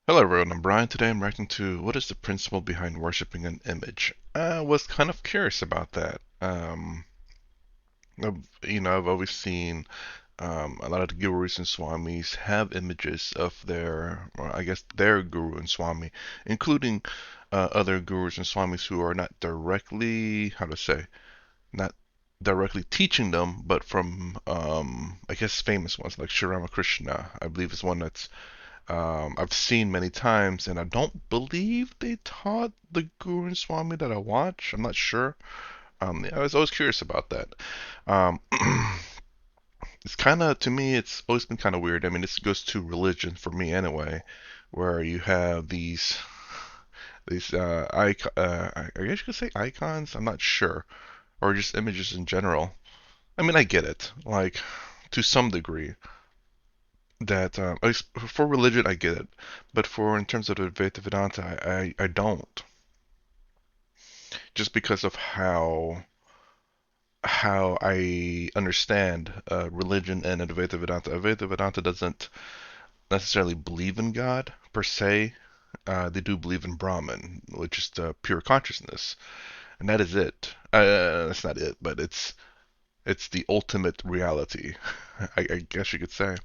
Hello everyone, I'm Brian. Today I'm reacting to what is the principle behind worshiping an image. I was kind of curious about that. I've always seen a lot of the gurus and swamis have images of I guess their guru and swami, including other gurus and swamis who are not directly, how to say, not directly teaching them, but from, I guess, famous ones like Sri Ramakrishna, I believe is one that's I've seen many times, and I don't believe they taught the Guru and Swami that I watch. I'm not sure. I was always curious about that. Um, it's kind of, to me, it's always been kind of weird. I mean, this goes to religion for me anyway, where you have I guess you could say icons. I'm not sure, or just images in general. I mean, I get it, like to some degree. That at least for religion I get it, but for in terms of Advaita Vedanta I don't, just because of how I understand religion and Advaita Vedanta. Advaita Vedanta doesn't necessarily believe in God per se. They do believe in Brahman, which is the pure consciousness, and that is it. That's not it, but it's the ultimate reality, I guess you could say.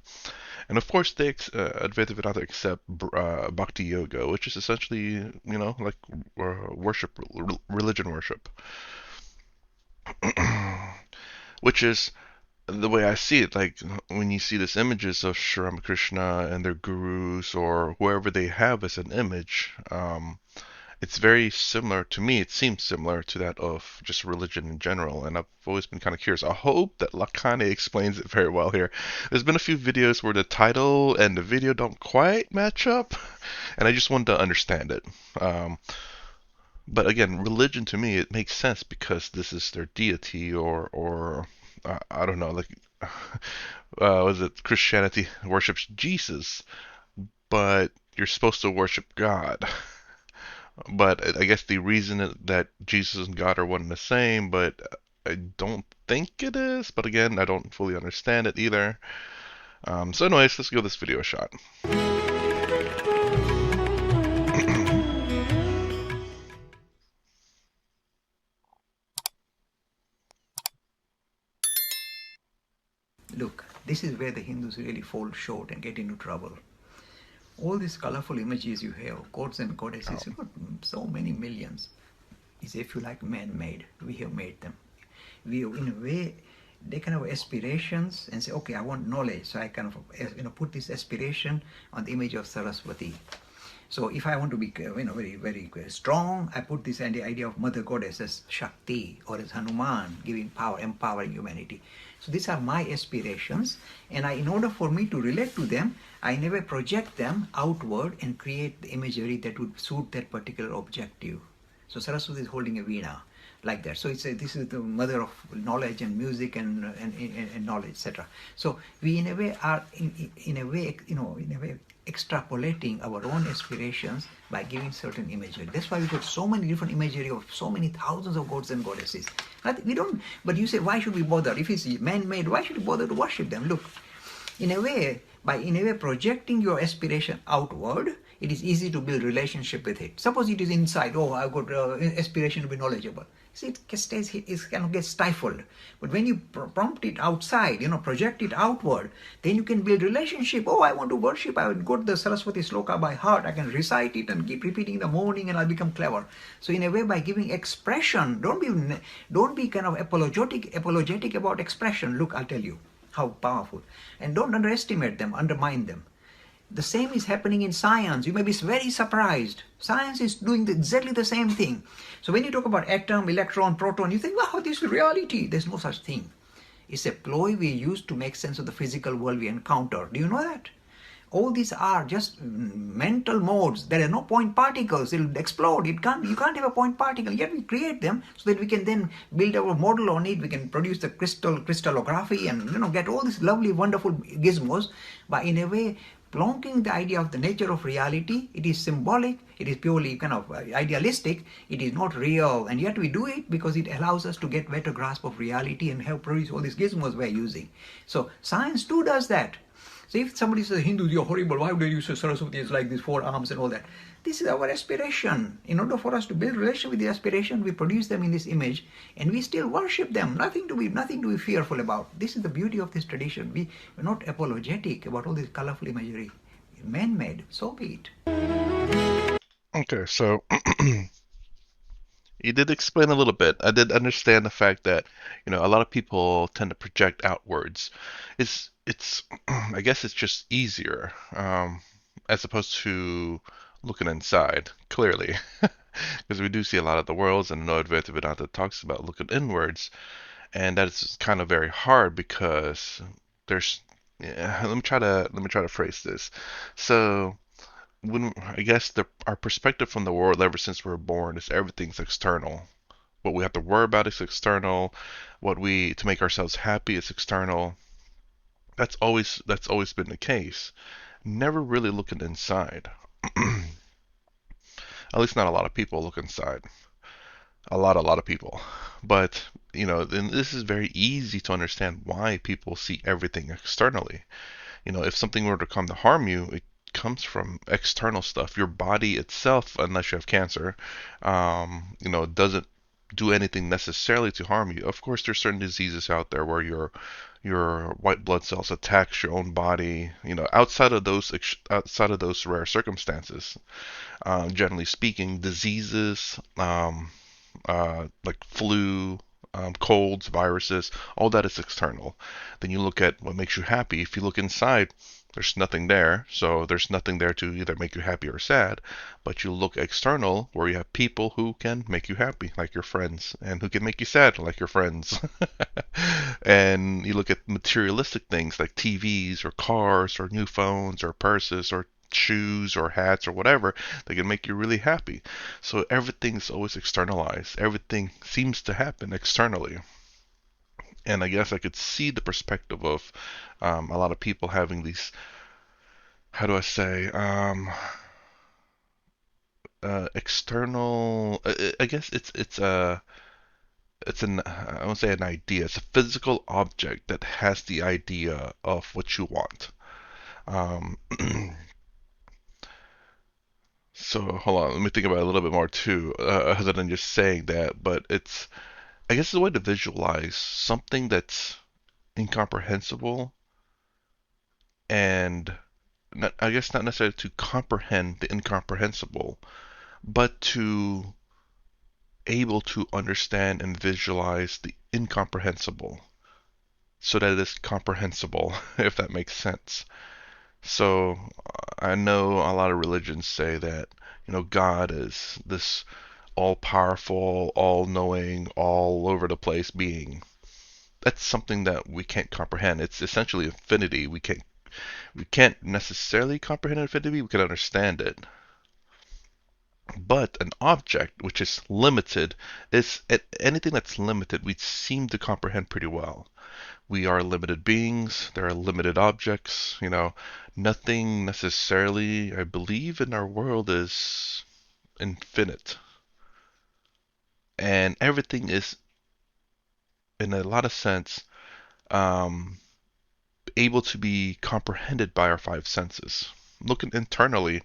And of course, Advaita Vedanta accept Bhakti Yoga, which is essentially, like worship, religion worship, which is the way I see it. Like when you see these images of Sri Ramakrishna and their gurus or whoever they have as an image, it's very similar to me. It seems similar to that of just religion in general, and I've always been kind of curious. I hope that Lakhani explains it very well here. There's been a few videos where the title and the video don't quite match up, and I just wanted to understand it. Um, but again, religion to me it makes sense because this is their deity, or I don't know, like was it Christianity worships Jesus, but you're supposed to worship God. But I guess the reason that Jesus and God are one and the same, but I don't think it is. But again, I don't fully understand it either. So, anyways, let's give this video a shot. Look, this is where the Hindus really fall short and get into trouble. All these colorful images you have, gods and goddesses, you've got so many millions. Is if you like man-made, we have made them. We, in a way, they kind of aspirations and say, okay, I want knowledge, so I kind of put this aspiration on the image of Saraswati. So if I want to be very very strong, I put this idea of Mother Goddess as Shakti or as Hanuman, giving power, empowering humanity. So these are my aspirations, and in order for me to relate to them, I never project them outward and create the imagery that would suit that particular objective. So Saraswati is holding a veena like that. So this is the mother of knowledge and music and knowledge, etc. So we in a way are in a way extrapolating our own aspirations by giving certain imagery. That's why we got so many different imagery of so many thousands of gods and goddesses. We don't. But you say, why should we bother? If it's man-made, why should we bother to worship them? Look, in a way, projecting your aspiration outward, it is easy to build relationship with it. Suppose it is inside. Oh, I've got aspiration to be knowledgeable. See, it kind of gets stifled. But when you prompt it outside, project it outward, then you can build relationship. Oh, I want to worship. I would go to the Saraswati sloka by heart. I can recite it and keep repeating in the morning, and I'll become clever. So in a way, by giving expression, don't be kind of apologetic about expression. Look, I'll tell you how powerful, and don't underestimate them, undermine them. The same is happening in science. You may be very surprised. Science is doing exactly the same thing. So when you talk about atom, electron, proton, you think, wow, this is reality. There's no such thing. It's a ploy we use to make sense of the physical world we encounter. Do you know that? All these are just mental modes. There are no point particles. It'll explode. You can't have a point particle. Yet we create them so that we can then build our model on it. We can produce the crystallography and get all these lovely, wonderful gizmos. But in a way, plonking the idea of the nature of reality, it is symbolic, it is purely kind of idealistic, it is not real, and yet we do it because it allows us to get better grasp of reality and help produce all these gizmos we're using. So science too does that. So if somebody says Hindus, you're horrible, why would you say Saraswati is like these four arms and all that? This is our aspiration. In order for us to build relationship with the aspiration, we produce them in this image and we still worship them. Nothing to be fearful about. This is the beauty of this tradition. We're not apologetic about all this colorful imagery. Man-made, so be it. Okay, so you did explain a little bit. I did understand the fact that, a lot of people tend to project outwards. It's I guess it's just easier, as opposed to looking inside, clearly. Because we do see a lot of the worlds, and I know Advaita Vedanta talks about looking inwards, and that is kind of very hard because there's yeah, let me try to phrase this. So when I guess our perspective from the world ever since we were born is everything's external. What we have to worry about is external. What we to make ourselves happy is external. That's always been the case. Never really looking inside. At least not a lot of people look inside. A lot of people. But, then this is very easy to understand why people see everything externally. If something were to come to harm you, it comes from external stuff. Your body itself, unless you have cancer, doesn't do anything necessarily to harm you. Of course, there's certain diseases out there where your white blood cells attacks your own body. Outside of those rare circumstances, generally speaking, diseases, like flu, colds, viruses, all that is external. Then you look at what makes you happy. If you look inside, there's nothing there. So there's nothing there to either make you happy or sad. But you look external where you have people who can make you happy, like your friends, and who can make you sad, like your friends. And you look at materialistic things like TVs or cars or new phones or purses or shoes or hats or whatever that can make you really happy. So everything's always externalized. Everything seems to happen externally. And I guess I could see the perspective of a lot of people having these, how do I say, external. I guess I won't say an idea. It's a physical object that has the idea of what you want. Um, so hold on, let me think about it a little bit more too, other than just saying that. But I guess it's a way to visualize something that's incomprehensible and I guess not necessarily to comprehend the incomprehensible, but to able to understand and visualize the incomprehensible so that it is comprehensible, if that makes sense. So I know a lot of religions say that, God is this all powerful, all knowing, all over the place being. That's something that we can't comprehend. It's essentially infinity. We can't necessarily comprehend infinity. We can understand it. But an object which is limited is anything that's limited we seem to comprehend pretty well. We are limited beings, there are limited objects, nothing necessarily, I believe, in our world is infinite. And everything is, in a lot of sense, um, able to be comprehended by our five senses. Looking internally,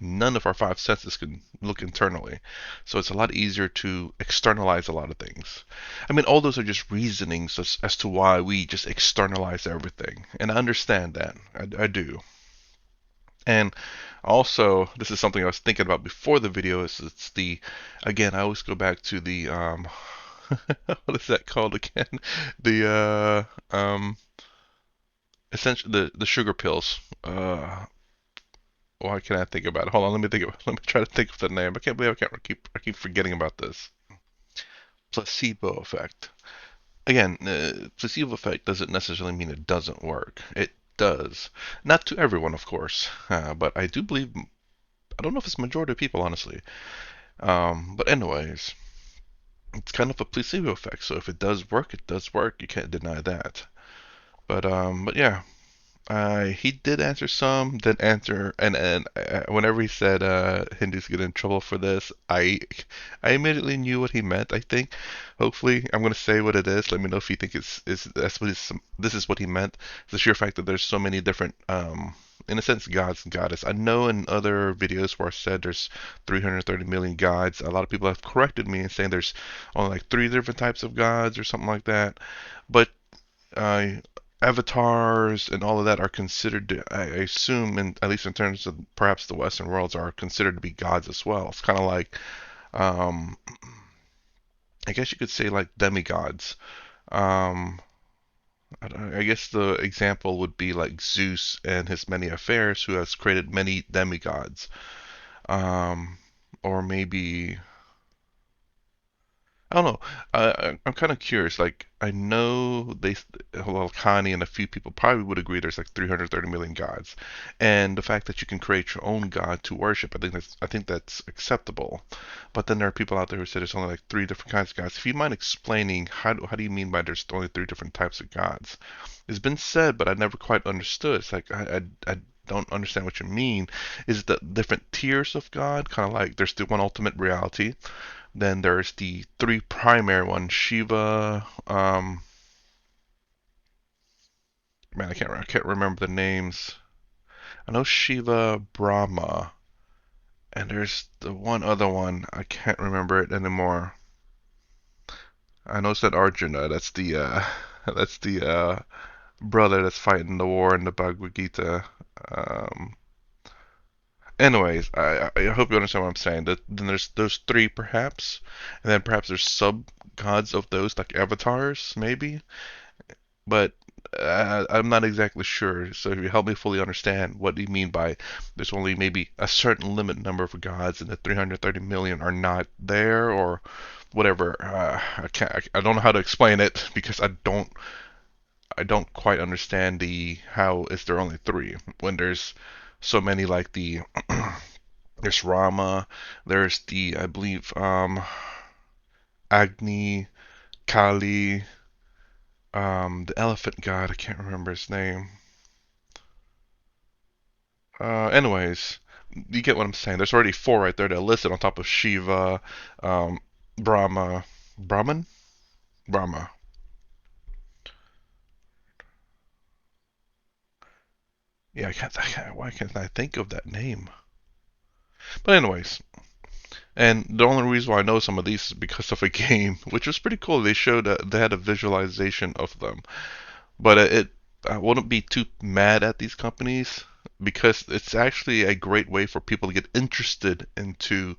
none of our five senses can look internally. So it's a lot easier to externalize a lot of things. I mean, all those are just reasonings as to why we just externalize everything. And I understand that. I do. And also, this is something I was thinking about before the video. It's again, I always go back to the, what is that called again? The, essentially, the sugar pills. Why can I think about it? Hold on, let me try to think of the name. I can't believe I keep forgetting about this. Placebo effect. Again, placebo effect doesn't necessarily mean it doesn't work. It does. Not to everyone, of course, but I do believe. I don't know if it's majority of people, honestly. But anyways, it's kind of a placebo effect. So if it does work, it does work. You can't deny that. But yeah, He did answer some, did answer, and whenever he said Hindus get in trouble for this, I immediately knew what he meant. I think, hopefully, I'm gonna say what it is. Let me know if you think it's is that's what this is what he meant. The sheer fact that there's so many different, in a sense, gods and goddess. I know in other videos where I said there's 330 million gods, a lot of people have corrected me and saying there's only like three different types of gods or something like that. But uh, avatars and all of that are considered, I assume, in, at least in terms of perhaps the Western worlds, are considered to be gods as well. It's kind of like, um, I guess you could say like demigods. Um, I guess the example would be like Zeus and his many affairs, who has created many demigods. Um, or maybe I don't know. I'm kind of curious. Like, I know Lakhani and a few people probably would agree there's like 330 million gods, and the fact that you can create your own god to worship, I think that's acceptable. But then there are people out there who say there's only like three different kinds of gods. If you mind explaining how do you mean by there's only three different types of gods? It's been said, but I never quite understood. It's like I don't understand what you mean. Is it the different tiers of God? Kind of like there's the one ultimate reality, then there's the three primary ones: Shiva. Man, I can't remember the names. I know Shiva, Brahma, and there's the one other one. I can't remember it anymore. I know it's that Arjuna. That's the that's the brother that's fighting the war in the Bhagavad Gita. Um, Anyways, I hope you understand what I'm saying. Then there's those three perhaps, and then perhaps there's sub gods of those like avatars maybe. But I'm not exactly sure. So if you help me fully understand what do you mean by there's only maybe a certain limit number of gods and the 330 million are not there or whatever. I can't. I don't know how to explain it because I don't quite understand the how is there only three when there's so many like the there's Rama, there's the I believe Agni, Kali, the elephant god. I can't remember his name. Anyways, you get what I'm saying. There's already four right there that are listed on top of Shiva, um, Brahma, Brahman, Brahma. Yeah, why can't I think of that name? But anyways, and the only reason why I know some of these is because of a game, which was pretty cool. They showed they had a visualization of them. But I wouldn't be too mad at these companies because it's actually a great way for people to get interested into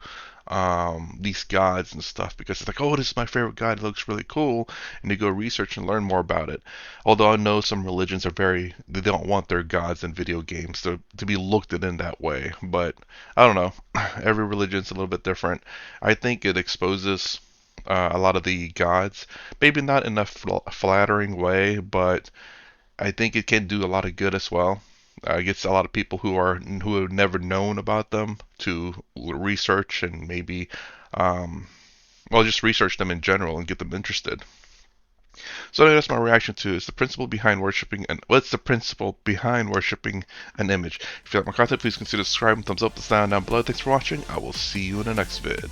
these gods and stuff because it's like, oh, this is my favorite god. It looks really cool. And you go research and learn more about it. Although I know some religions are they don't want their gods in video games to be looked at in that way. But I don't know. Every religion's a little bit different. I think it exposes a lot of the gods, maybe not in a flattering way, but I think it can do a lot of good as well. It gets a lot of people who have never known about them to research and maybe, um, well, just research them in general and get them interested. So that's my reaction to is the principle behind worshiping and what's the principle behind worshiping an image. If you like my content, please consider subscribing, thumbs up, the sound down below. Thanks for watching. I will see you in the next vid.